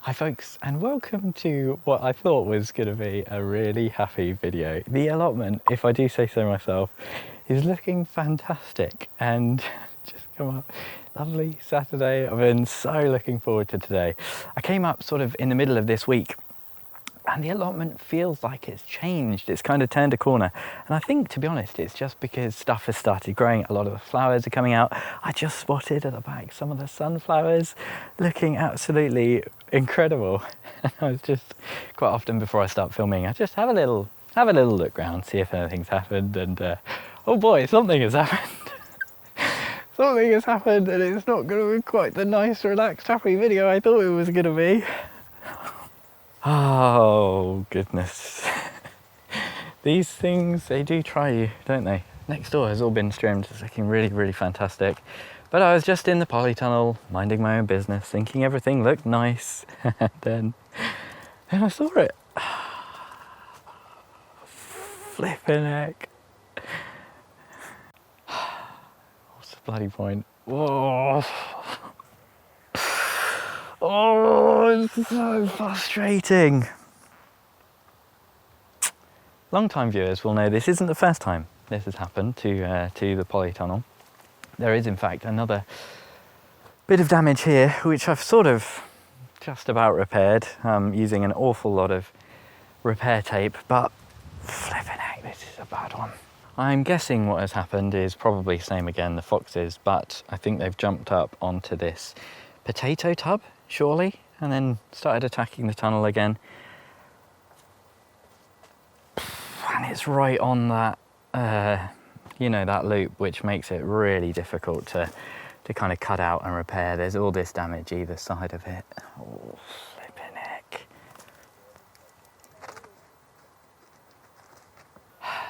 Hi folks, and welcome to what I thought was going to be a really happy video. The allotment, if I do say so myself, is looking fantastic and just come up. Lovely Saturday. I've been so looking forward to today. I came up sort of in the middle of this week and the allotment feels like it's changed. It's kind of turned a corner. And I think, to be honest, it's just because stuff has started growing. A lot of the flowers are coming out. I just spotted at the back some of the sunflowers looking absolutely incredible. And I was just, quite often before I start filming, I just have a little look round, see if anything's happened. And oh boy, something has happened. Something has happened, and it's not going to be quite the nice, relaxed, happy video I thought it was going to be. Oh, goodness. These things, they do try you, don't they? Next door has all been trimmed. It's looking really, really fantastic. But I was just in the polytunnel, minding my own business, thinking everything looked nice. And then I saw it. Flipping heck. What's the bloody point? Whoa. Oh, it's so frustrating. Long-time viewers will know this isn't the first time this has happened to the polytunnel. There is, in fact, another bit of damage here, which I've sort of just about repaired using an awful lot of repair tape, but flipping heck, this is a bad one. I'm guessing what has happened is probably same again, the foxes, but I think they've jumped up onto this potato tub, surely, and then started attacking the tunnel again. And it's right on that, that loop, which makes it really difficult to kind of cut out and repair. There's all this damage either side of it. Oh, flipping heck.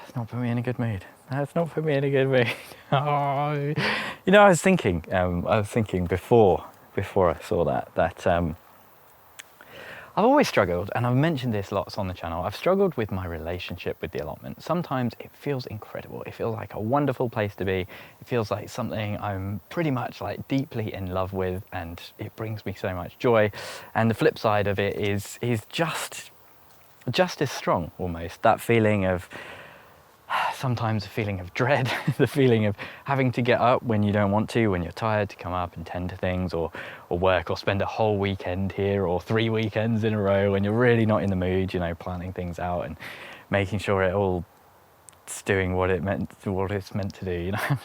It's not put me in a good mood. That's not put me in a good mood. Oh. I was thinking before I saw that I've always struggled, and I've mentioned this lots on the channel, I've struggled with my relationship with the allotment. Sometimes it feels incredible. It feels like a wonderful place to be. It feels like something I'm pretty much like deeply in love with, and it brings me so much joy. And the flip side of it is just as strong, almost. That feeling of, sometimes a feeling of dread, the feeling of having to get up when you don't want to, when you're tired, to come up and tend to things, or work, or spend a whole weekend here, or 3 weekends in a row when you're really not in the mood, planning things out and making sure it all it's doing what it's meant to do. I'm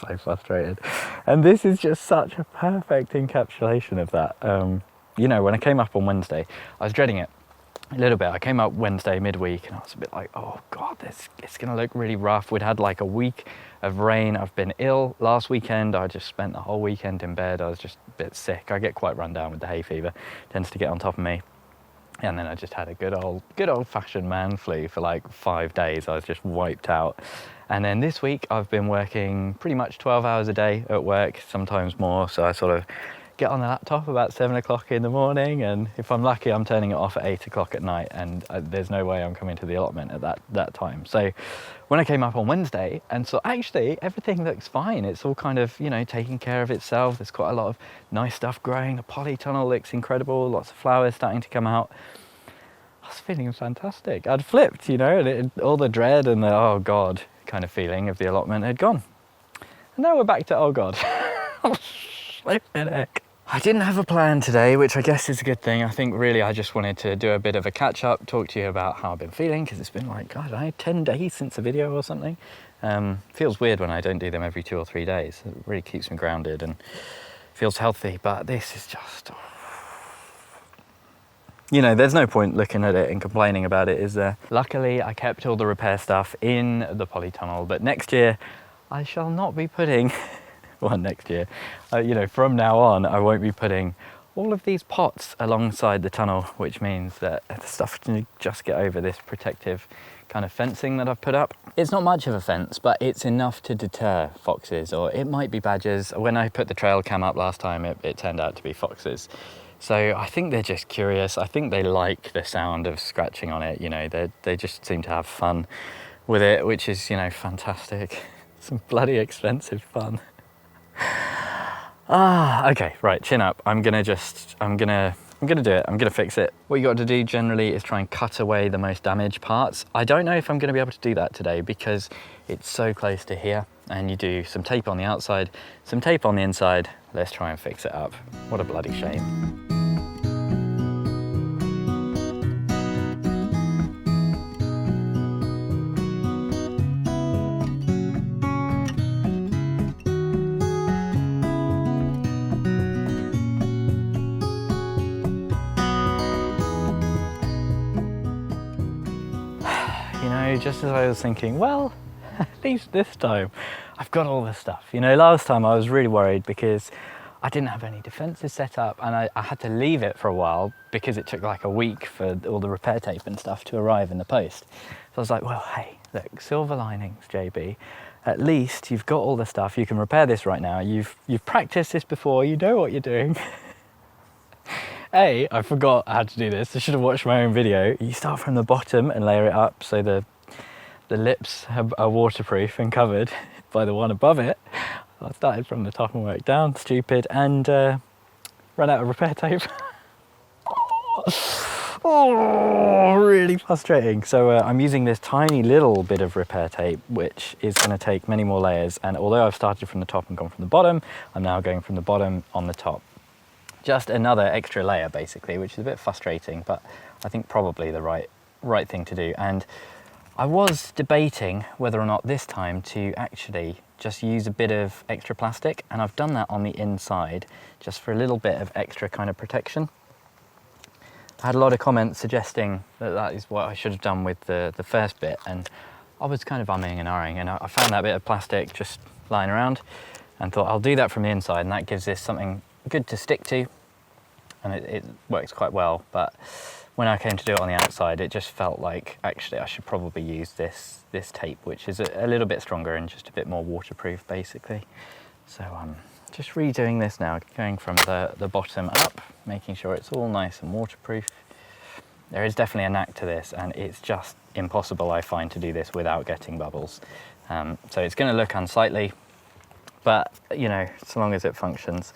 so frustrated. And this is just such a perfect encapsulation of that. When I came up on Wednesday, I was dreading it a little bit. I came up Wednesday midweek and I was a bit like, oh God, it's going to look really rough. We'd had like a week of rain. I've been ill last weekend. I just spent the whole weekend in bed. I was just a bit sick. I get quite run down with the hay fever. It tends to get on top of me. And then I just had a good old fashioned man flu for like 5 days. I was just wiped out. And then this week I've been working pretty much 12 hours a day at work, sometimes more. So I sort of get on the laptop about 7 o'clock in the morning, and if I'm lucky, I'm turning it off at 8 o'clock at night, and there's no way I'm coming to the allotment at that time. So when I came up on Wednesday, and so actually everything looks fine. It's all kind of, taking care of itself. There's quite a lot of nice stuff growing. The polytunnel looks incredible. Lots of flowers starting to come out. I was feeling fantastic. I'd flipped, and all the dread and the, oh God, kind of feeling of the allotment had gone. And now we're back to, oh God. Flipping heck. I didn't have a plan today, which I guess is a good thing. I think really I just wanted to do a bit of a catch up, talk to you about how I've been feeling, because it's been like, God, 10 days since a video or something. Feels weird when I don't do them every 2 or 3 days. It really keeps me grounded and feels healthy, but this is just, there's no point looking at it and complaining about it, is there? Luckily, I kept all the repair stuff in the polytunnel, but next year I shall not be putting next year. From now on, I won't be putting all of these pots alongside the tunnel, which means that the stuff can just get over this protective kind of fencing that I've put up. It's not much of a fence, but it's enough to deter foxes, or it might be badgers. When I put the trail cam up last time, it turned out to be foxes. So I think they're just curious. I think they like the sound of scratching on it. They just seem to have fun with it, which is, fantastic. Some bloody expensive fun. Okay, right, chin up. I'm gonna I'm gonna do it, I'm gonna fix it. What you got to do generally is try and cut away the most damaged parts. I don't know if I'm gonna be able to do that today because it's so close to here, and you do some tape on the outside, some tape on the inside. Let's try and fix it up. What a bloody shame. You know, just as I was thinking, well, at least this time I've got all this stuff. You know, last time I was really worried because I didn't have any defences set up, and I had to leave it for a while because it took like a week for all the repair tape and stuff to arrive in the post. So I was like, well, hey, look, silver linings, JB. At least you've got all the stuff. You can repair this right now. You've practiced this before. You know what you're doing. I forgot how to do this. I should have watched my own video. You start from the bottom and layer it up so the lips are waterproof and covered by the one above it. I started from the top and worked down, stupid, and ran out of repair tape. Oh, really frustrating. So I'm using this tiny little bit of repair tape, which is going to take many more layers. And although I've started from the top and gone from the bottom, I'm now going from the bottom on the top. Just another extra layer, basically, which is a bit frustrating, but I think probably the right thing to do. And I was debating whether or not this time to actually just use a bit of extra plastic, and I've done that on the inside just for a little bit of extra kind of protection. I had a lot of comments suggesting that that is what I should have done with the first bit, and I was kind of umming and ahhing, and I found that bit of plastic just lying around and thought I'll do that from the inside, and that gives this something good to stick to, and it works quite well. But when I came to do it on the outside, it just felt like actually I should probably use this tape, which is a little bit stronger and just a bit more waterproof, basically. So I'm just redoing this now, going from the bottom up, making sure it's all nice and waterproof. There is definitely a knack to this, and it's just impossible, I find, to do this without getting bubbles. So it's going to look unsightly, but you know, so long as it functions,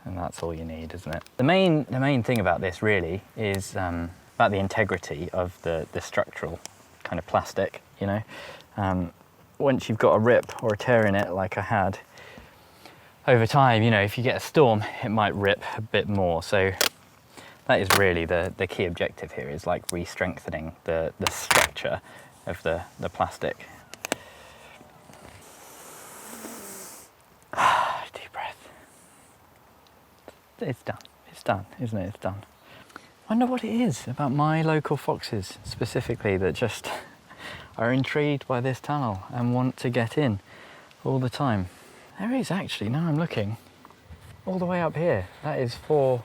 and that's all you need, isn't it? The main thing about this really is about the integrity of the structural kind of plastic, you know. Once you've got a rip or a tear in it, like I had, over time, you know, if you get a storm, it might rip a bit more. So that is really the key objective here, is like re-strengthening the structure of the plastic. Deep breath. It's done, isn't it? It's done. I wonder what it is about my local foxes specifically that just are intrigued by this tunnel and want to get in all the time. There is actually, now I'm looking, all the way up here. That is 4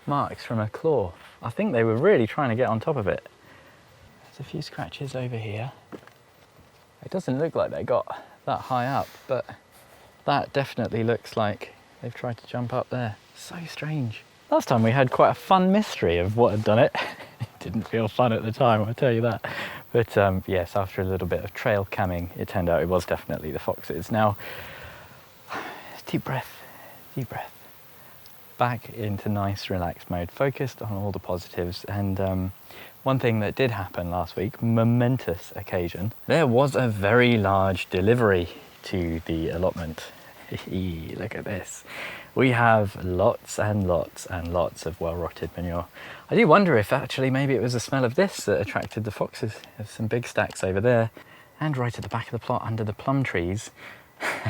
marks from a claw. I think they were really trying to get on top of it. There's a few scratches over here. It doesn't look like they got that high up, but that definitely looks like they've tried to jump up there. So strange. Last time we had quite a fun mystery of what had done it. It didn't feel fun at the time, I'll tell you that. But yes, after a little bit of trail camming, it turned out it was definitely the foxes. Now, deep breath, deep breath. Back into nice relaxed mode, focused on all the positives. And one thing that did happen last week, momentous occasion, there was a very large delivery to the allotment. Look at this. We have lots and lots and lots of well-rotted manure. I do wonder if actually maybe it was the smell of this that attracted the foxes. There's some big stacks over there, and right at the back of the plot under the plum trees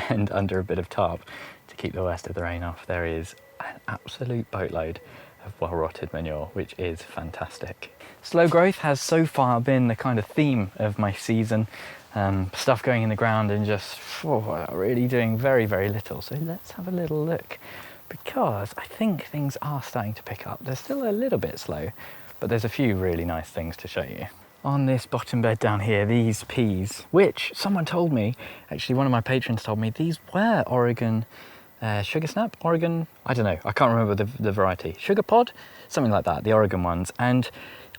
and under a bit of tarp to keep the worst of the rain off, there is an absolute boatload of well-rotted manure, which is fantastic. Slow growth has so far been the kind of theme of my season. Stuff going in the ground and just really doing very, very little. So let's have a little look, because I think things are starting to pick up. They're still a little bit slow, but there's a few really nice things to show you. On this bottom bed down here, these peas, which someone told me, actually one of my patrons told me, these were Oregon sugar snap, Oregon, I don't know, I can't remember the variety. Sugar pod, something like that, the Oregon ones. And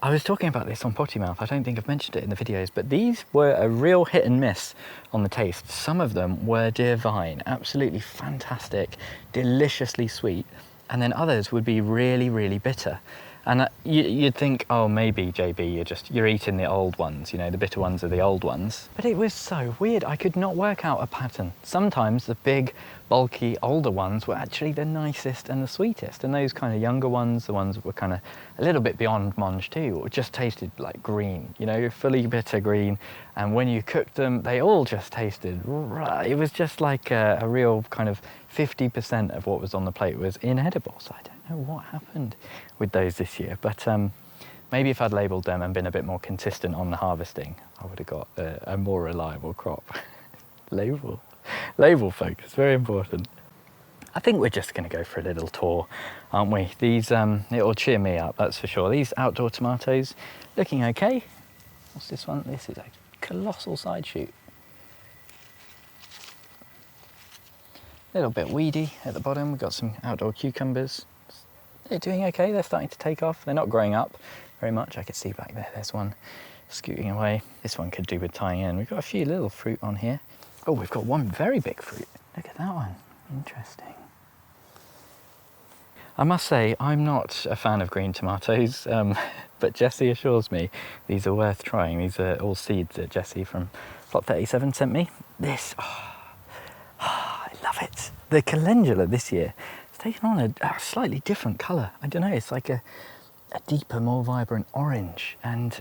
I was talking about this on Potty Mouth. I don't think I've mentioned it in the videos, but these were a real hit and miss on the taste. Some of them were divine, absolutely fantastic, deliciously sweet. and then others would be really, really bitter. And you'd think, oh, maybe, JB, you're eating the old ones, you know, the bitter ones are the old ones. But it was so weird. I could not work out a pattern. Sometimes the big, bulky, older ones were actually the nicest and the sweetest. And those kind of younger ones, the ones that were kind of a little bit beyond mange too, just tasted like green, you know, fully bitter green. And when you cooked them, they all just tasted, it was just like a real kind of 50% of what was on the plate was inedible. So I don't know what happened with those this year, but maybe if I'd labelled them and been a bit more consistent on the harvesting, I would have got a more reliable crop. Label focus, very important. I think we're just going to go for a little tour, aren't we? These, it'll cheer me up, that's for sure. These outdoor tomatoes looking okay. What's this one? This is a colossal side shoot. A little bit weedy at the bottom. We've got some outdoor cucumbers. They're doing okay, they're starting to take off. They're not growing up very much. I could see back there, there's one scooting away. This one could do with tying in. We've got a few little fruit on here. Oh, we've got one very big fruit. Look at that one, interesting. I must say, I'm not a fan of green tomatoes, but Jessie assures me these are worth trying. These are all seeds that Jessie from Plot 37 sent me. This, I love it. The calendula this year, taken on a slightly different colour. I don't know, it's like a deeper, more vibrant orange, and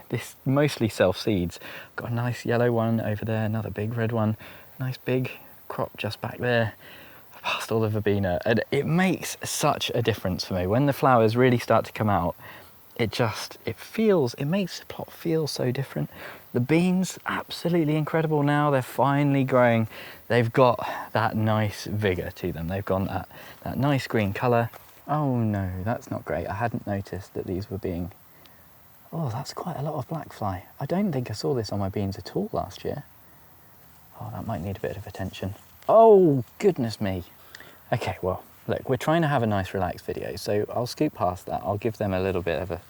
this mostly self-seeds. Got a nice yellow one over there, another big red one, nice big crop just back there, past all the verbena, and it makes such a difference for me. When the flowers really start to come out, it makes the plot feel so different. The beans, absolutely incredible now. They're finally growing. They've got that nice vigour to them. They've gone that nice green colour. Oh no, that's not great. I hadn't noticed that these were being... Oh, that's quite a lot of black fly. I don't think I saw this on my beans at all last year. Oh, that might need a bit of attention. Oh, goodness me. Okay, well, look, we're trying to have a nice relaxed video, so I'll scoot past that. I'll give them a little bit of a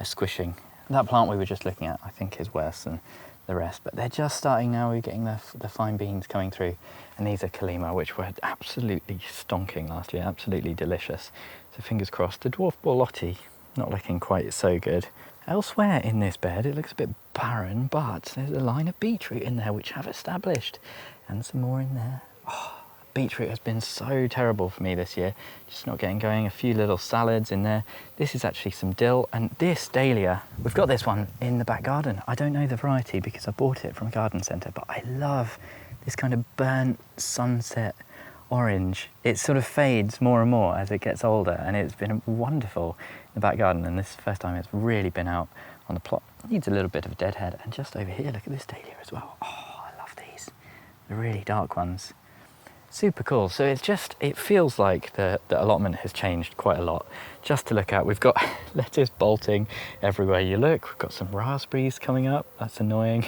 squishing. That plant we were just looking at, I think, is worse than the rest, but they're just starting now. We're getting the fine beans coming through, and these are Kalima, which were absolutely stonking last year, absolutely delicious. So fingers crossed. The dwarf borlotti, not looking quite so good. Elsewhere in this bed, it looks a bit barren, but there's a line of beetroot in there which have established, and some more in there. Oh, beetroot has been so terrible for me this year, just not getting going. A few little salads in there. This is actually some dill, and this dahlia, we've got this one in the back garden. I don't know the variety because I bought it from a garden centre, but I love this kind of burnt sunset orange. It sort of fades more and more as it gets older, and it's been wonderful in the back garden, and this is the first time it's really been out on the plot. It needs a little bit of a deadhead, and just over here, look at this dahlia as well. Oh, I love these, the really dark ones. Super cool. So it feels like the allotment has changed quite a lot. Just to look at, we've got lettuce bolting everywhere you look. We've got some raspberries coming up. That's annoying.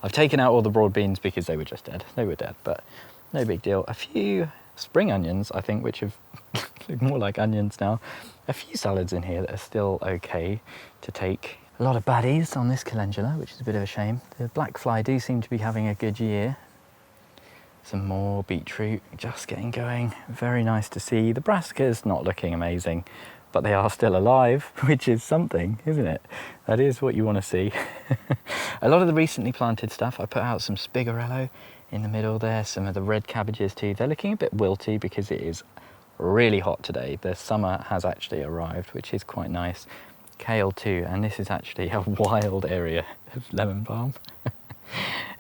I've taken out all the broad beans because they were just dead. They were dead, but no big deal. A few spring onions, I think, which have look more like onions now. A few salads in here that are still okay to take. A lot of baddies on this calendula, which is a bit of a shame. The black fly do seem to be having a good year. Some more beetroot just getting going. Very nice to see. The brassicas not looking amazing, but they are still alive, which is something, isn't it? That is what you want to see. A lot of the recently planted stuff, I put out some spigarello in the middle there, some of the red cabbages too. They're looking a bit wilty because it is really hot today. The summer has actually arrived, which is quite nice. Kale too, and this is actually a wild area of lemon balm.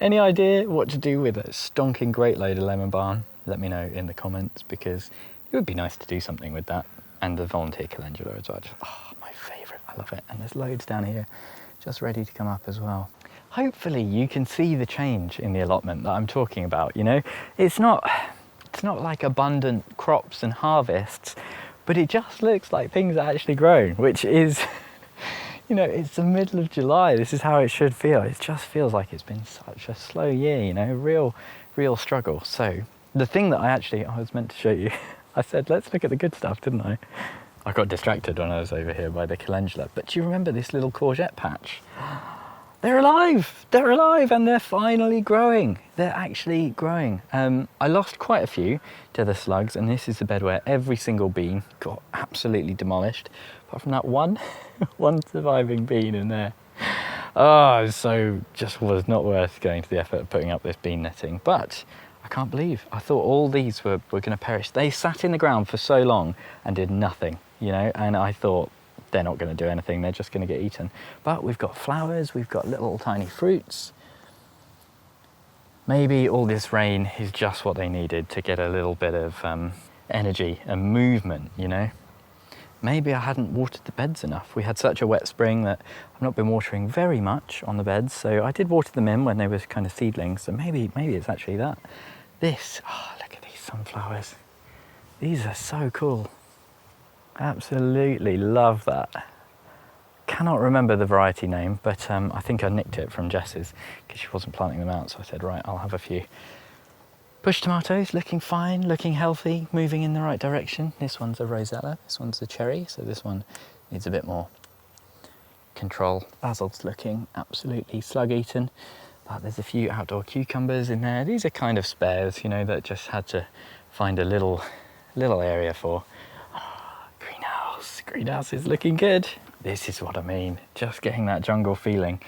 Any idea what to do with a stonking great load of lemon balm? Let me know in the comments, because it would be nice to do something with that. And the volunteer calendula as well. Oh, my favourite, I love it. And there's loads down here just ready to come up as well. Hopefully you can see the change in the allotment that I'm talking about, you know? It's not like abundant crops and harvests, but it just looks like things are actually growing, which is... You know, it's the middle of July. This is how it should feel. It just feels like it's been such a slow year, you know, real struggle. So the thing that I was meant to show you, I said, let's look at the good stuff, didn't I? I got distracted when I was over here by the calendula. But do you remember this little courgette patch? they're alive, and they're finally growing. They're actually growing. I lost quite a few to the slugs, and this is the bed where every single bean got absolutely demolished, apart from that one surviving bean in there. Oh, so just was not worth going to the effort of putting up this bean netting. But I can't believe, I thought all these were going to perish. They sat in the ground for so long and did nothing, and I thought, they're not going to do anything, they're just going to get eaten. But we've got flowers, we've got little tiny fruits. Maybe all this rain is just what they needed to get a little bit of energy and movement, Maybe I hadn't watered the beds enough. We had such a wet spring that I've not been watering very much on the beds, so I did water them in when they were kind of seedlings, so maybe it's actually that. Look at these sunflowers. These are so cool. Absolutely love that. Cannot remember the variety name, but I think I nicked it from Jess's because she wasn't planting them out, so I said, right, I'll have a few. Bush tomatoes, looking fine, looking healthy, moving in the right direction. This one's a rosella, this one's a cherry, so this one needs a bit more control. Basil's looking absolutely slug-eaten, but there's a few outdoor cucumbers in there. These are kind of spares, that just had to find a little area for. Greenhouse is looking good. This is what I mean, just getting that jungle feeling.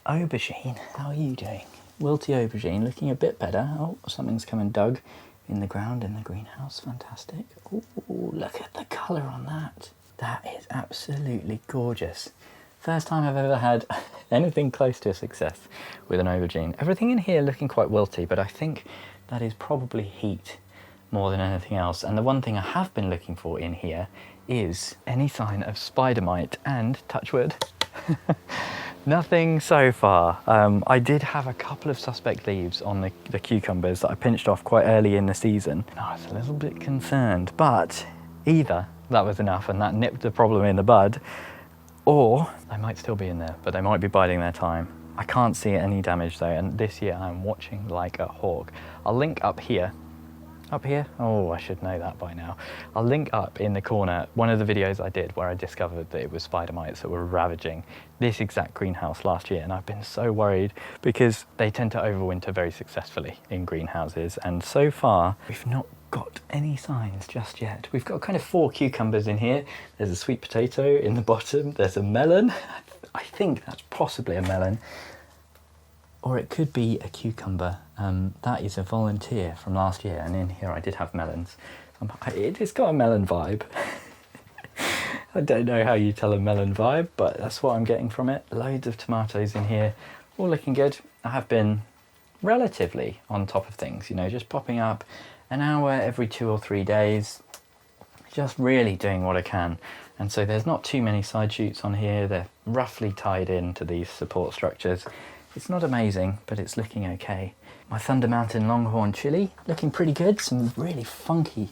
Aubergine, how are you doing? Wilty aubergine, looking a bit better. Oh, something's come and dug in the ground in the greenhouse, fantastic. Oh, look at the colour on that. That is absolutely gorgeous. First time I've ever had anything close to a success with an aubergine. Everything in here looking quite wilty, but I think that is probably heat more than anything else. And the one thing I have been looking for in here is any sign of spider mite, and touch wood, nothing so far. I did have a couple of suspect leaves on the cucumbers that I pinched off quite early in the season. I was a little bit concerned, but either that was enough and that nipped the problem in the bud, or they might still be in there, but they might be biding their time. I can't see any damage though, and this year I'm watching like a hawk. I'll link up here. Up here? Oh, I should know that by now. I'll link up in the corner one of the videos I did where I discovered that it was spider mites that were ravaging this exact greenhouse last year, and I've been so worried because they tend to overwinter very successfully in greenhouses, and so far we've not got any signs just yet. We've got kind of 4 cucumbers in here. There's a sweet potato in the bottom, there's a melon. I think that's possibly a melon, or it could be a cucumber. That is a volunteer from last year, and in here I did have melons. It's got a melon vibe. I don't know how you tell a melon vibe, but that's what I'm getting from it. Loads of tomatoes in here, all looking good. I have been relatively on top of things, just popping up an hour every 2 or 3 days, just really doing what I can. And so there's not too many side shoots on here. They're roughly tied into these support structures. It's not amazing, but it's looking okay. My Thunder Mountain Longhorn chili, looking pretty good. Some really funky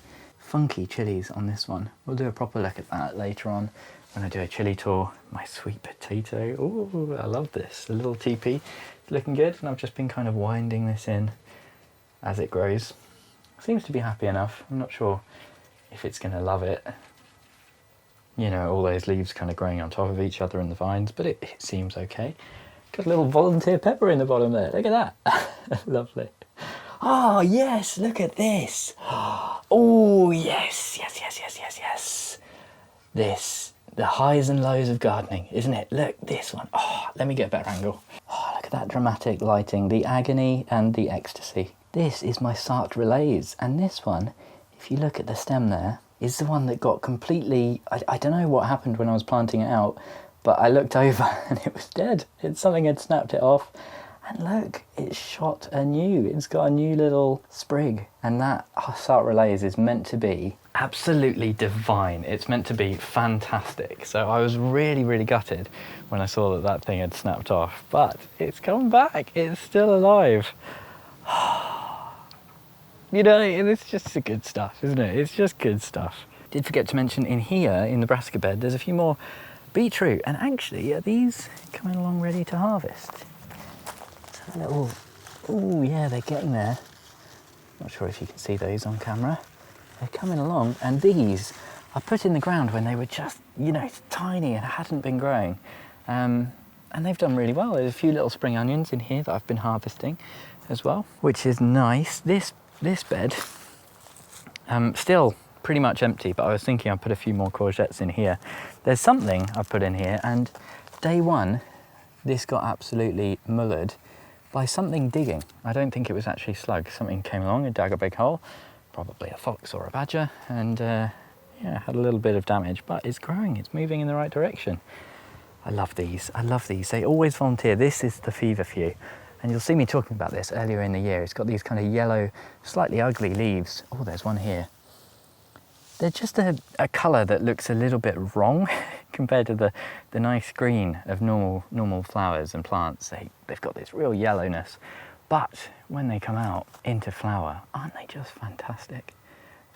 chilies on this one. We'll do a proper look at that later on when I do a chili tour. My sweet potato, oh, I love this. The little teepee, it's looking good, and I've just been kind of winding this in as it grows. Seems to be happy enough. I'm not sure if it's going to love it. All those leaves kind of growing on top of each other in the vines, but it seems okay. Got a little volunteer pepper in the bottom there. Look at that. Lovely. Oh, yes. Look at this. Oh, yes. This, the highs and lows of gardening, isn't it? Look, this one. Oh, let me get a better angle. Oh, look at that dramatic lighting. The agony and the ecstasy. This is my Sartre relays. And this one, if you look at the stem there, is the one that got completely... I don't know what happened when I was planting it out, but I looked over and it was dead. Something had snapped it off. And look, it's shot anew. It's got a new little sprig. And that Sartre Relays is meant to be absolutely divine. It's meant to be fantastic. So I was really, really gutted when I saw that thing had snapped off. But it's come back. It's still alive. It's just the good stuff, isn't it? It's just good stuff. Did forget to mention in here, in the brassica bed, there's a few more beetroot, and actually are these coming along ready to harvest? Let's have a little, oh yeah, they're getting there. Not sure if you can see those on camera. They're coming along, and these I put in the ground when they were just, tiny and hadn't been growing. And and they've done really well. There's a few little spring onions in here that I've been harvesting as well, which is nice. This bed, still pretty much empty, but I was thinking I'd put a few more courgettes in here. There's something I put in here, and day one, this got absolutely mullered by something digging. I don't think it was actually slugs. Something came along and dug a big hole, probably a fox or a badger, and yeah, had a little bit of damage, but it's growing, it's moving in the right direction. I love these, They always volunteer. This is the feverfew, and you'll see me talking about this earlier in the year. It's got these kind of yellow, slightly ugly leaves. Oh, there's one here. They're just a colour that looks a little bit wrong compared to the nice green of normal flowers and plants. They've got this real yellowness, but when they come out into flower, aren't they just fantastic?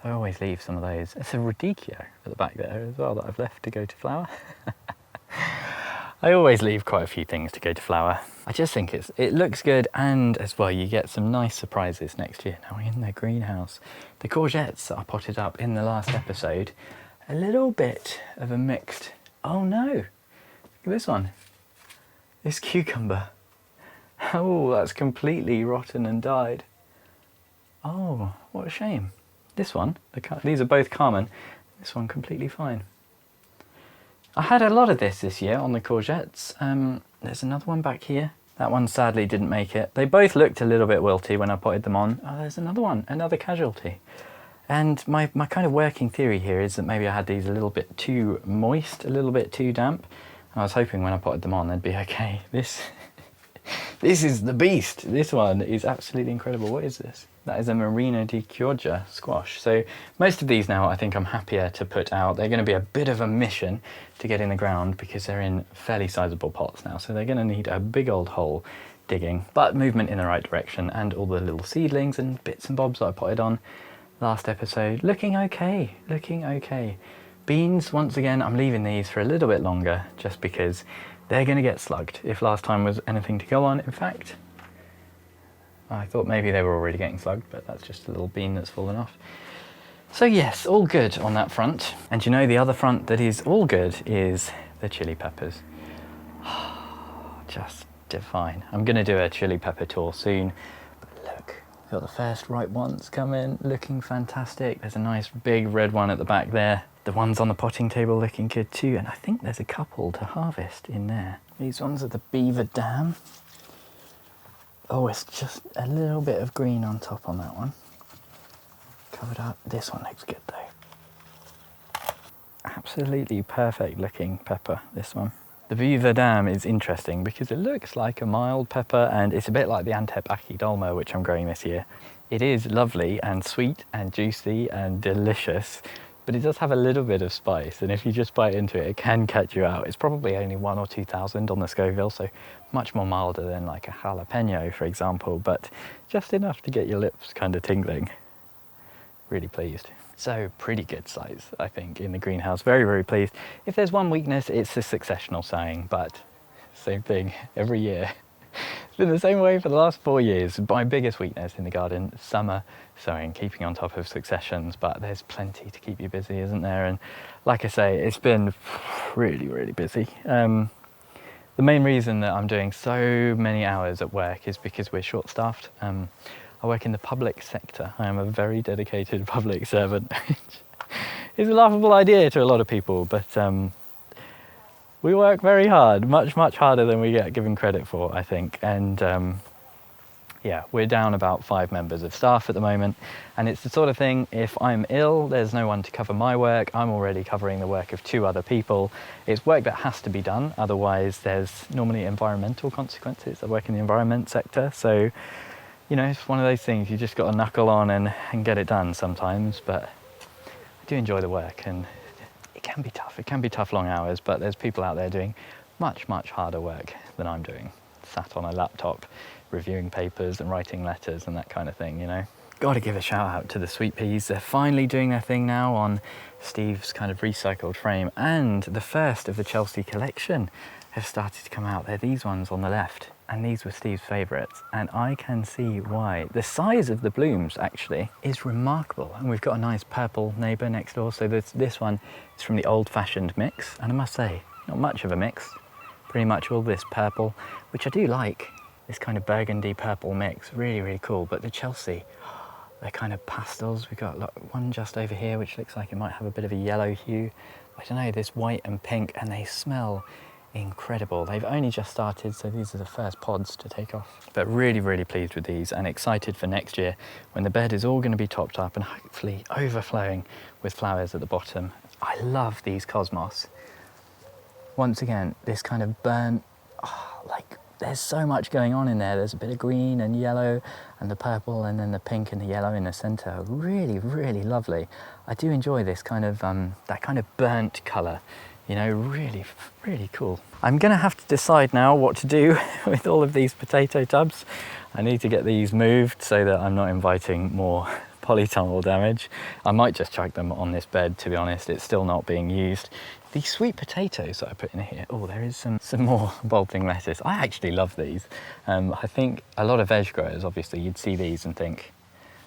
So I always leave some of those. It's a radicchio at the back there as well that I've left to go to flower. I always leave quite a few things to go to flower. I just think it looks good, and as well you get some nice surprises next year. Now in the greenhouse, the courgettes that I potted up in the last episode, a little bit of a mixed, oh no, look at this one, this cucumber. Oh, that's completely rotten and died. Oh, what a shame. This one, these are both Carmen, this one completely fine. I had a lot of this year on the courgettes. There's another one back here. That one sadly didn't make it. They both looked a little bit wilty when I potted them on. Oh, there's another one, another casualty. And my kind of working theory here is that maybe I had these a little bit too moist, a little bit too damp. And I was hoping when I potted them on they'd be okay. This is the beast. This one is absolutely incredible. What is this? That is a Marina di Chioggia squash. So most of these now I think I'm happier to put out. They're going to be a bit of a mission to get in the ground because they're in fairly sizable pots now. So they're going to need a big old hole digging, but movement in the right direction, and all the little seedlings and bits and bobs that I potted on last episode looking okay, Beans, once again, I'm leaving these for a little bit longer just because they're going to get slugged. If last time was anything to go on, in fact, I thought maybe they were already getting slugged, but that's just a little bean that's fallen off. So yes, all good on that front. And you know, the other front that is all good is the chili peppers. Just divine. I'm going to do a chili pepper tour soon. But look, we've got the first ripe ones coming, looking fantastic. There's a nice big red one at the back there. The ones on the potting table looking good too. And I think there's a couple to harvest in there. These ones are the Beaver Dam. Oh, it's just a little bit of green on top on that one. Covered up. This one looks good though. Absolutely perfect looking pepper, this one. The Beaver Dam is interesting because it looks like a mild pepper, and it's a bit like the Antep Aki Dolma, which I'm growing this year. It is lovely and sweet and juicy and delicious, but it does have a little bit of spice, and if you just bite into it, it can catch you out. It's probably only 1,000 or 2,000 on the Scoville, so much more milder than like a jalapeno, for example, but just enough to get your lips kind of tingling. Really pleased. So pretty good size, I think, in the greenhouse. Very, very pleased. If there's one weakness, it's the successional sowing, but same thing every year. It's been the same way for the last 4 years. My biggest weakness in the garden, summer sowing, keeping on top of successions, but there's plenty to keep you busy, isn't there? And like I say, it's been really, really busy. The main reason that I'm doing so many hours at work is because we're short-staffed. I work in the public sector. I am a very dedicated public servant. It's a laughable idea to a lot of people, but we work very hard, much, much harder than we get given credit for, I think. And yeah, we're down about 5 members of staff at the moment. And it's the sort of thing, if I'm ill, there's no one to cover my work. I'm already covering the work of 2 other people. It's work that has to be done. Otherwise, there's normally environmental consequences. I work in the environment sector. So, you know, it's one of those things you just got to knuckle on and get it done sometimes. But I do enjoy the work, and it can be tough. It can be tough long hours, but there's people out there doing much, much harder work than I'm doing. Sat on a laptop, reviewing papers and writing letters and that kind of thing, you know. Got to give a shout out to the sweet peas. They're finally doing their thing now on Steve's kind of recycled frame, and the first of the Chelsea collection have started to come out. They're these ones on the left, and these were Steve's favourites, and I can see why. The size of the blooms actually is remarkable, and we've got a nice purple neighbour next door. So this one is from the old-fashioned mix, and I must say, not much of a mix. pretty much all this purple, which I do like, this kind of burgundy purple mix, really, really cool. But the Chelsea, they're kind of pastels. We've got one just over here, which looks like it might have a bit of a yellow hue. I don't know, this white and pink, and they smell incredible. They've only just started, so these are the first pods to take off. But really, really pleased with these and excited for next year when the bed is all going to be topped up and hopefully overflowing with flowers at the bottom. I love these cosmos. Once again, this kind of burnt, like there's so much going on in there. There's a bit of green and yellow and the purple and then the pink and the yellow in the center. Really, really lovely. I do enjoy this kind of, that kind of burnt color. You know, really, really cool. I'm gonna have to decide now what to do with all of these potato tubs. I need to get these moved so that I'm not inviting more polytunnel damage. I might just chuck them on this bed, to be honest. It's still not being used. These sweet potatoes that I put in here, oh, there is some more bulbing lettuce. I actually love these. I think a lot of veg growers, obviously, you'd see these and think,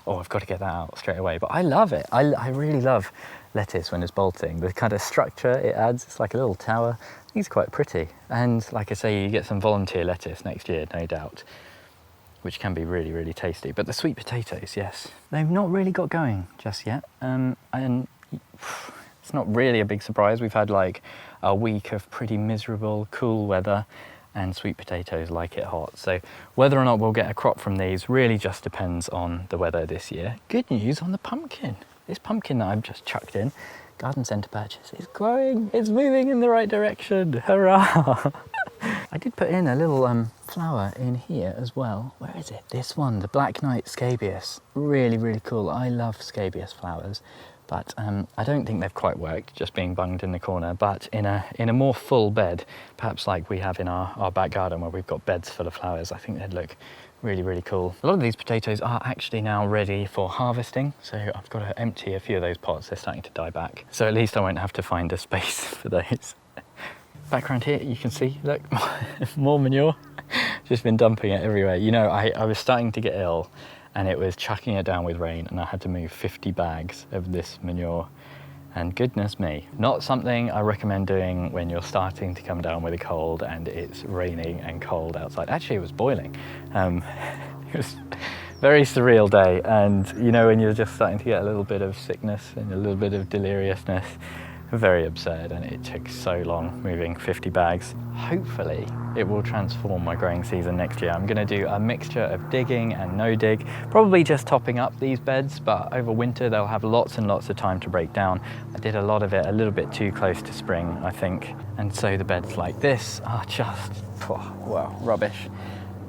oh, I've got to get that out straight away. But I love it. I really love lettuce when it's bolting. The kind of structure it adds, it's like a little tower. It's quite pretty. And like I say, you get some volunteer lettuce next year, no doubt, which can be really, really tasty. But the sweet potatoes, yes, they've not really got going just yet. And it's not really a big surprise. We've had like a week of pretty miserable, cool weather, and sweet potatoes like it hot. So whether or not we'll get a crop from these really just depends on the weather this year. Good news on the pumpkin. This pumpkin that I've just chucked in, garden centre purchase, is growing. It's moving in the right direction. Hurrah! I did put in a little flower in here as well. Where is it? This one, the Black Knight scabious. Really, really cool. I love scabious flowers. But I don't think they've quite worked, just being bunged in the corner. But in a more full bed, perhaps like we have in our back garden where we've got beds full of flowers, I think they'd look really, really cool. A lot of these potatoes are actually now ready for harvesting. So I've got to empty a few of those pots. They're starting to die back. So at least I won't have to find a space for those. Back around here, you can see, look, more manure. Just been dumping it everywhere. You know, I was starting to get ill, and it was chucking it down with rain, and I had to move 50 bags of this manure. And goodness me, not something I recommend doing when you're starting to come down with a cold and it's raining and cold outside. Actually, it was boiling. It was a very surreal day. And you know, when you're just starting to get a little bit of sickness and a little bit of deliriousness, very absurd, and it took so long moving 50 bags. Hopefully it will transform my growing season next year. I'm going to do a mixture of digging and no dig, probably just topping up these beds, but over winter they'll have lots and lots of time to break down. I did a lot of it a little bit too close to spring, I think, and so the beds like this are just, well, rubbish.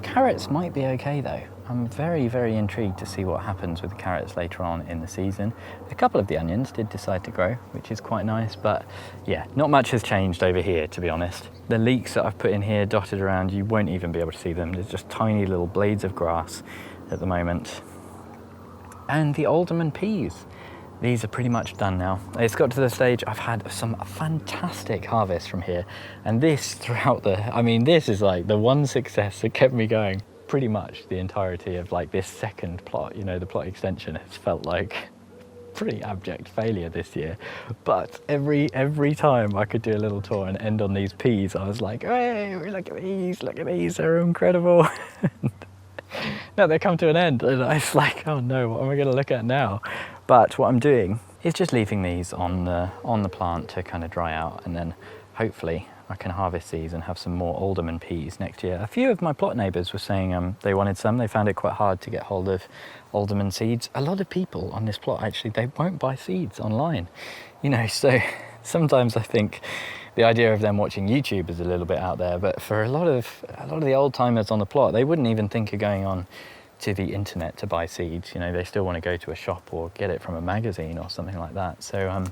Carrots might be okay though. I'm very, very intrigued to see what happens with the carrots later on in the season. A couple of the onions did decide to grow, which is quite nice, but yeah, not much has changed over here, to be honest. The leeks that I've put in here dotted around, you won't even be able to see them. There's just tiny little blades of grass at the moment. And the alderman peas. These are pretty much done now. It's got to the stage I've had some fantastic harvests from here. And this throughout this is like the one success that kept me going pretty much the entirety of like this second plot. You know, the plot extension has felt like pretty abject failure this year. But every time I could do a little tour and end on these peas, I was like, hey, look at these, they're incredible. Now they come to an end and I was like, oh no, what am I going to look at now? But what I'm doing is just leaving these on the plant to kind of dry out, and then hopefully I can harvest these and have some more alderman peas next year. A few of my plot neighbours were saying they wanted some. They found it quite hard to get hold of alderman seeds. A lot of people on this plot, actually, they won't buy seeds online. You know, so sometimes I think the idea of them watching YouTube is a little bit out there, but for a lot of the old timers on the plot, they wouldn't even think of going on to the internet to buy seeds. You know, they still want to go to a shop or get it from a magazine or something like that. So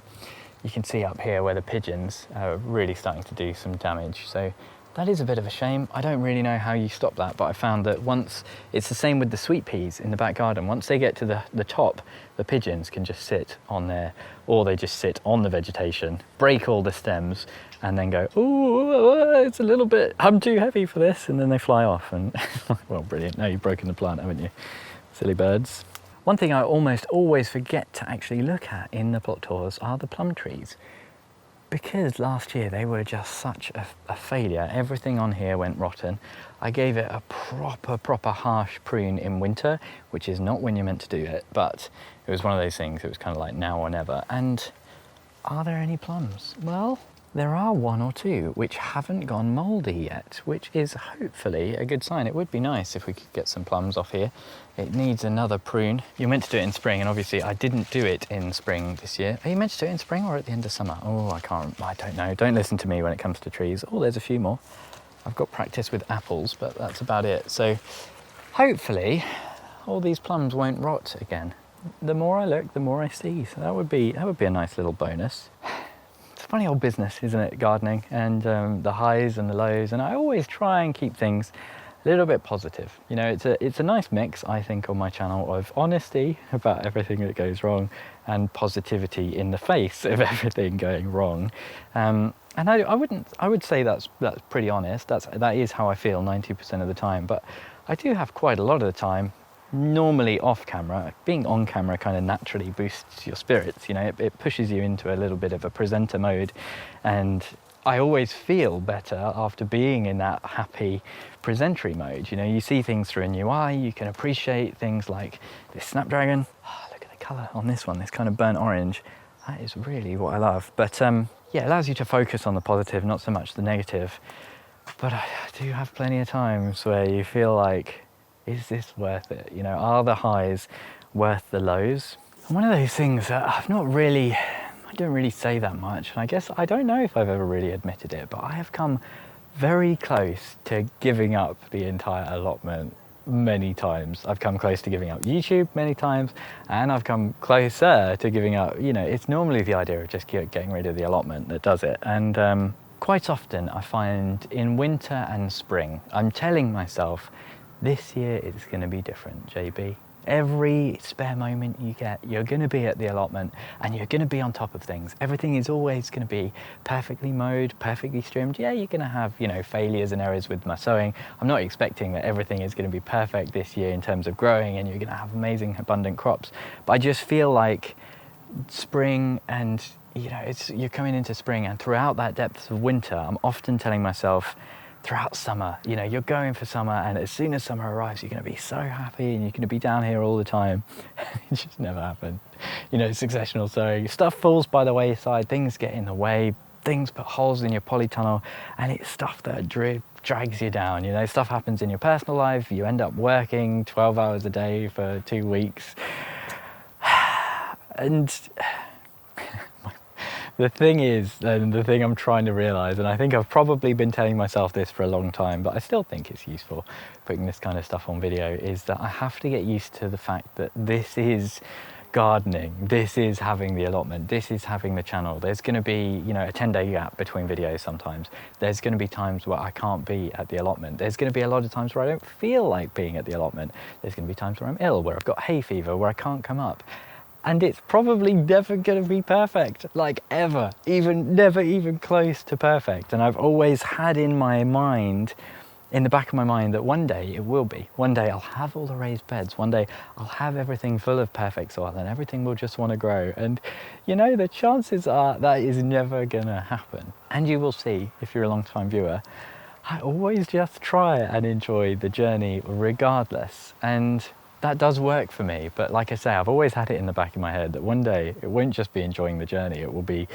you can see up here where the pigeons are really starting to do some damage. So that is a bit of a shame. I don't really know how you stop that, but I found that once, it's the same with the sweet peas in the back garden, once they get to the top, the pigeons can just sit on there, or they just sit on the vegetation, break all the stems, and then go, oh, it's a little bit, I'm too heavy for this, and then they fly off. And well, brilliant, now you've broken the plant, haven't you? Silly birds. One thing I almost always forget to actually look at in the plot tours are the plum trees. because last year they were just such a failure. Everything on here went rotten. I gave it a proper harsh prune in winter, which is not when you're meant to do it, but it was one of those things. It was kind of like now or never. And are there any plums? Well, there are one or two which haven't gone mouldy yet, which is hopefully a good sign. It would be nice if we could get some plums off here. It needs another prune. You're meant to do it in spring, and obviously I didn't do it in spring this year. Are you meant to do it in spring or at the end of summer? Oh, I don't know. Don't listen to me when it comes to trees. Oh, there's a few more. I've got practice with apples, but that's about it. So hopefully all these plums won't rot again. The more I look, the more I see. So that would be a nice little bonus. It's a funny old business, isn't it, gardening, and the highs and the lows. And I always try and keep things a little bit positive. You know, it's a nice mix, I think, on my channel of honesty about everything that goes wrong and positivity in the face of everything going wrong. And I would say that's pretty honest. That is how I feel 90% of the time. But I do have quite a lot of the time, normally off camera. Being on camera kind of naturally boosts your spirits. You know, it pushes you into a little bit of a presenter mode, and I always feel better after being in that happy presentery mode. You know, you see things through a new eye. You can appreciate things like this snapdragon. Oh, look at the colour on this one, this kind of burnt orange. That is really what I love. But yeah, it allows you to focus on the positive, not so much the negative. But I do have plenty of times where you feel like, is this worth it? You know, are the highs worth the lows? And one of those things that I don't really say that much. And I guess I don't know if I've ever really admitted it, but I have come very close to giving up the entire allotment many times. I've come close to giving up YouTube many times, and I've come closer to giving up, you know, it's normally the idea of just getting rid of the allotment that does it. And quite often I find in winter and spring, I'm telling myself, this year it's going to be different, JB. Every spare moment you get, you're going to be at the allotment and you're going to be on top of things. Everything is always going to be perfectly mowed, perfectly trimmed. Yeah, you're going to have, you know, failures and errors with my sowing. I'm not expecting that everything is going to be perfect this year in terms of growing and you're going to have amazing, abundant crops. But I just feel like spring and, you know, you're coming into spring, and throughout that depth of winter, I'm often telling myself, throughout summer, you know, you're going for summer, and as soon as summer arrives, you're going to be so happy and you're going to be down here all the time. It just never happened. You know, successional sowing, stuff falls by the wayside, things get in the way, things put holes in your polytunnel, and it's stuff that drags you down. You know, stuff happens in your personal life, you end up working 12 hours a day for 2 weeks. And the thing is, and the thing I'm trying to realise, and I think I've probably been telling myself this for a long time, but I still think it's useful putting this kind of stuff on video, is that I have to get used to the fact that this is gardening, this is having the allotment, this is having the channel. There's going to be, you know, a 10-day gap between videos sometimes. There's going to be times where I can't be at the allotment. There's going to be a lot of times where I don't feel like being at the allotment. There's going to be times where I'm ill, where I've got hay fever, where I can't come up. And it's probably never going to be perfect, like ever, never even close to perfect. And I've always had in my mind, in the back of my mind, that one day it will be. One day I'll have all the raised beds. One day I'll have everything full of perfect soil and everything will just want to grow. And, you know, the chances are that is never going to happen. And you will see, if you're a long-time viewer, I always just try and enjoy the journey regardless. And that does work for me, but like I say, I've always had it in the back of my head that one day it won't just be enjoying the journey, it will be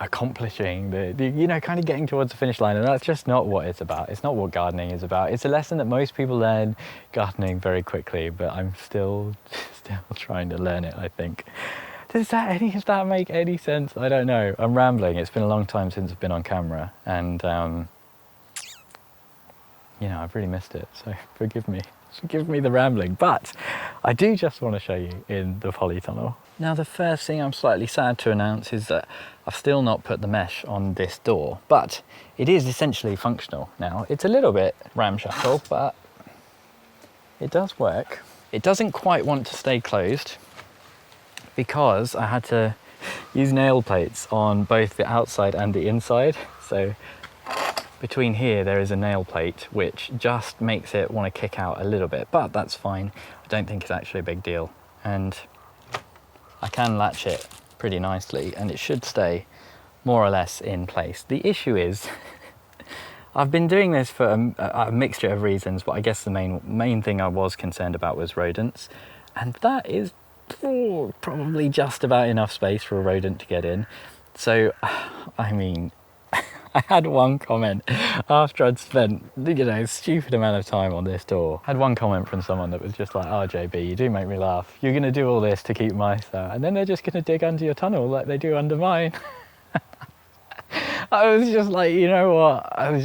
accomplishing the you know, kind of getting towards the finish line. And that's just not what it's about. It's not what gardening is about. It's a lesson that most people learn gardening very quickly, but I'm still trying to learn it, I think. Does that make any sense? I don't know. I'm rambling. It's been a long time since I've been on camera, and you know, I've really missed it, so forgive me the rambling, but I do just want to show you in the polytunnel. Now, the first thing I'm slightly sad to announce is that I've still not put the mesh on this door, but it is essentially functional now. It's a little bit ramshackle, but it does work. It doesn't quite want to stay closed because I had to use nail plates on both the outside and the inside. So between here there is a nail plate which just makes it want to kick out a little bit, but that's fine. I don't think it's actually a big deal, and I can latch it pretty nicely and it should stay more or less in place. The issue is, I've been doing this for a mixture of reasons, but I guess the main thing I was concerned about was rodents, and that is probably just about enough space for a rodent to get in. So, I mean, I had one comment after I'd spent, a stupid amount of time on this door. I had one comment from someone that was just like, "Oh, JB, you do make me laugh. You're going to do all this to keep mice out, and then they're just going to dig under your tunnel like they do under mine." I was just like, you know what? I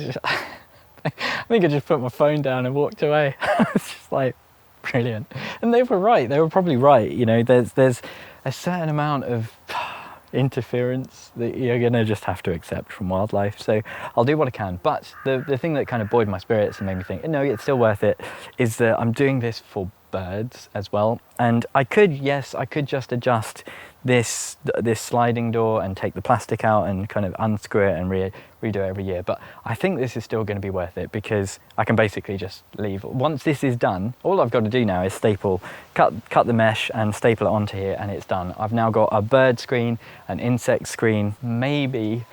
think I just put my phone down and walked away. I was just like, brilliant. And they were right. They were probably right. There's a certain amount of interference that you're going to just have to accept from wildlife. So I'll do what I can. But the thing that kind of buoyed my spirits and made me think, no, it's still worth it, is that I'm doing this for birds as well. And I could just adjust this sliding door and take the plastic out and kind of unscrew it and redo it every year, but I think this is still going to be worth it because I can basically just leave. Once this is done, all I've got to do now is cut the mesh and staple it onto here, and it's done. I've now got a bird screen, an insect screen, maybe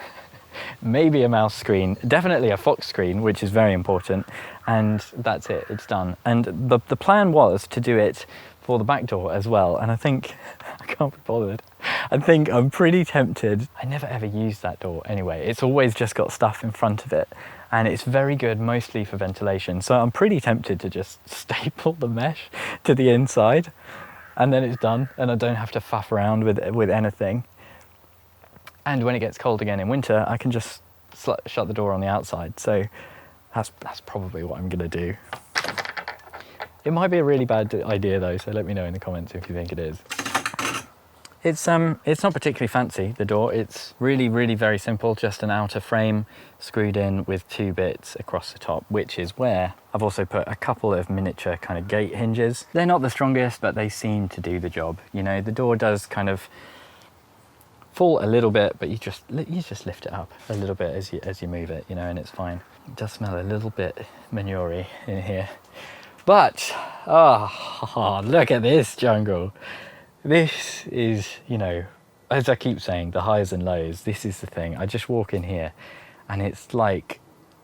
a mouse screen, definitely a fox screen, which is very important, and that's it, it's done. And the plan was to do it for the back door as well, and I think I can't be bothered. I think I'm pretty tempted. I never ever use that door anyway. It's always just got stuff in front of it, and it's very good mostly for ventilation. So I'm pretty tempted to just staple the mesh to the inside, and then it's done, and I don't have to faff around with anything. And when it gets cold again in winter, I can just shut the door on the outside. So that's probably what I'm gonna do. It might be a really bad idea though, so let me know in the comments if you think it is. It's not particularly fancy, the door. It's really, really very simple, just an outer frame screwed in with 2 bits across the top, which is where I've also put a couple of miniature kind of gate hinges. They're not the strongest, but they seem to do the job. The door does kind of fall a little bit, but you just lift it up a little bit as you move it, and it's fine. It does smell a little bit manure-y in here. But, look at this jungle. This is, as I keep saying, the highs and lows. This is the thing. I just walk in here and it's like,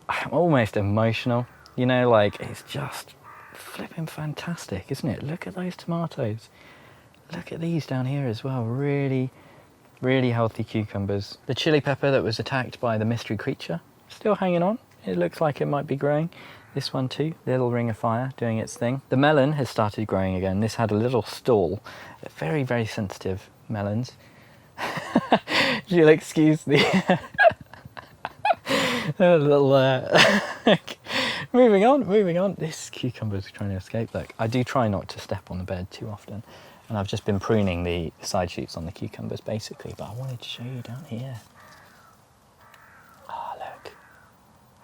I'm almost emotional. It's just flipping fantastic, isn't it? Look at those tomatoes. Look at these down here as well. Really, really healthy cucumbers. The chili pepper that was attacked by the mystery creature, still hanging on. It looks like it might be growing. This one too, little ring of fire doing its thing. The melon has started growing again. This had a little stall. Very, very sensitive melons. You'll excuse the little... Moving on. This cucumber's trying to escape. Look, I do try not to step on the bed too often. And I've just been pruning the side shoots on the cucumbers basically, but I wanted to show you down here. Oh, look.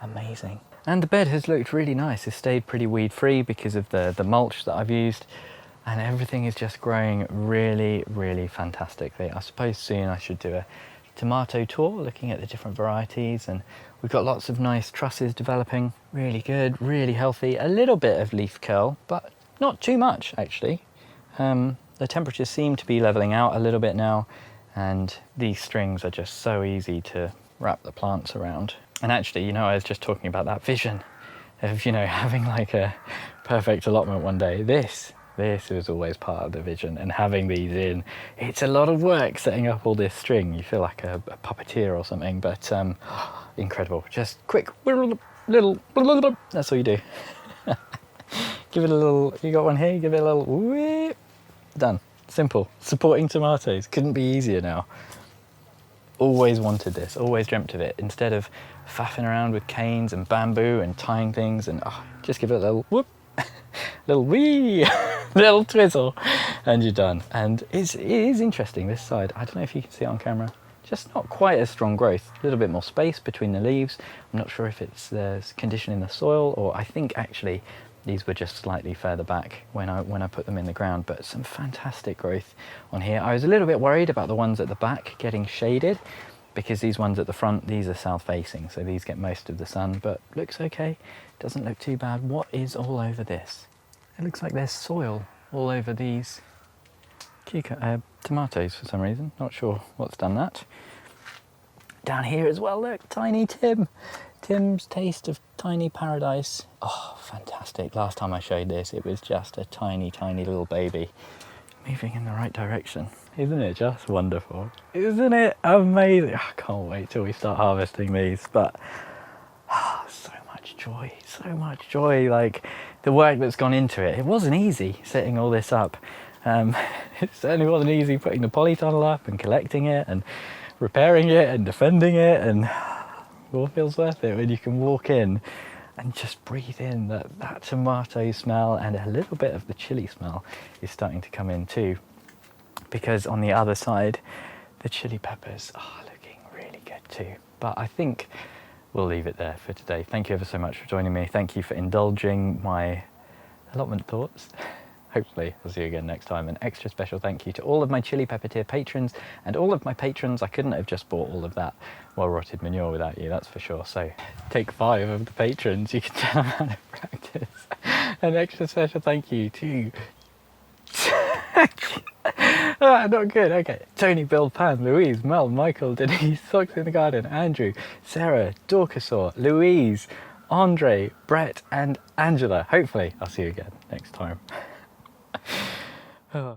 Amazing. And the bed has looked really nice. It's stayed pretty weed free because of the mulch that I've used, and everything is just growing really, really fantastically. I suppose soon I should do a tomato tour looking at the different varieties, and we've got lots of nice trusses developing. Really good, really healthy. A little bit of leaf curl, but not too much actually. The temperatures seem to be leveling out a little bit now, and these strings are just so easy to wrap the plants around. And actually, I was just talking about that vision of, having like a perfect allotment one day. This was always part of the vision, and having these in, it's a lot of work setting up all this string. You feel like a puppeteer or something, but incredible. Just quick, little, that's all you do. Give it a little, you got one here, give it a little, whip. Done. Simple. Supporting tomatoes. Couldn't be easier now. Always wanted this, always dreamt of it. Instead of faffing around with canes and bamboo and tying things, and just give it a little whoop, little wee, little twizzle, and you're done. And it is interesting, this side. I don't know if you can see it on camera. Just not quite as strong growth. A little bit more space between the leaves. I'm not sure if it's the condition in the soil, or I think actually these were just slightly further back when I put them in the ground, but some fantastic growth on here. I was a little bit worried about the ones at the back getting shaded, because these ones at the front, these are south facing, so these get most of the sun, but looks okay. Doesn't look too bad. What is all over this? It looks like there's soil all over these tomatoes for some reason. Not sure what's done that. Down here as well, look, tiny Tim. Tim's Taste of Tiny Paradise. Oh, fantastic. Last time I showed this, it was just a tiny, tiny little baby. Moving in the right direction. Isn't it just wonderful? Isn't it amazing? I can't wait till we start harvesting these, but so much joy. Like, the work that's gone into it. It wasn't easy setting all this up. It certainly wasn't easy putting the polytunnel up and collecting it and repairing it and defending it, and it all feels worth it when you can walk in and just breathe in that tomato smell, and a little bit of the chili smell is starting to come in too, because on the other side the chili peppers are looking really good too. But I think we'll leave it there for today. Thank you ever so much for joining me. Thank you for indulging my allotment thoughts. Hopefully I'll see you again next time. An extra special thank you to all of my chili pepper tier patrons and all of my patrons. I couldn't have just bought all of that well-rotted manure without you, that's for sure. So take 5 of the patrons, you can tell them how to practice. An extra special thank you to not good, okay. Tony, Bill, Pam, Louise, Mel, Michael, Denise, Socks in the Garden, Andrew, Sarah, Dorcasaur, Louise, Andre, Brett and Angela. Hopefully I'll see you again next time.